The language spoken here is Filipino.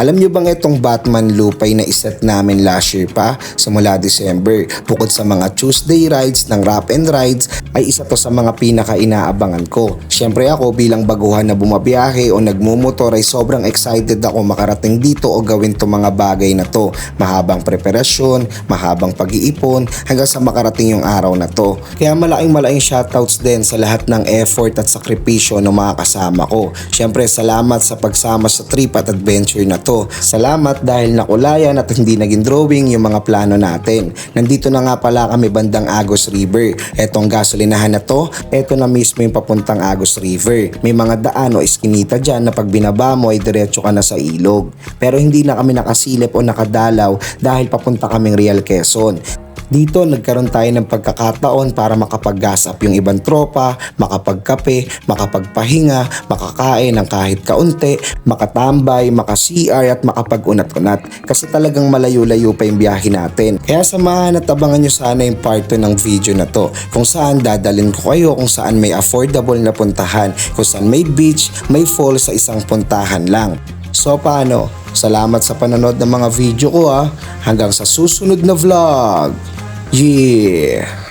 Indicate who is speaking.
Speaker 1: Alam nyo bang itong Batman loop ay naiset namin last year pa simula December. Bukod sa mga Tuesday rides ng Wrap and Rides ay isa to sa mga pinaka-inaabangan ko. Siyempre ako bilang baguhan na bumabiyahe o nagmumotor ay sobrang excited ako makarating dito o gawin to mga bagay na to. Mahabang preparasyon, mahabang pag-iipon hanggang sa makarating yung araw na to. Kaya malaking shoutouts din sa lahat ng effort at sakripisyo ng mga kasama ko. Siyempre salamat sa pagsama sa trip at adventure na to. Salamat dahil nakulayan at hindi naging drawing yung mga plano natin. Nandito na nga pala kami bandang Agos River. Etong gasolinahan na to, eto na mismo yung papuntang Agos River. May mga daan o iskinita dyan na pag binaba mo ay diretso ka na sa ilog. Pero hindi na kami nakasilip o nakadalaw dahil papunta kaming Real Quezon. Dito nagkaroon tayo ng pagkakataon para makapag-gas up yung ibang tropa, makapagkape, makapagpahinga, makakain ng kahit kaunti, makatambay, maka-CR at makapag-unat-unat kasi talagang malayo-layo pa yung biyahe natin. Kaya samahan at abangan nyo sana yung part 2 ng video na to kung saan dadalhin ko kayo kung saan may affordable na puntahan, kung saan may beach, may fall sa isang puntahan lang. So paano? Salamat sa panonood ng mga video ko hanggang sa susunod na vlog. Yeah!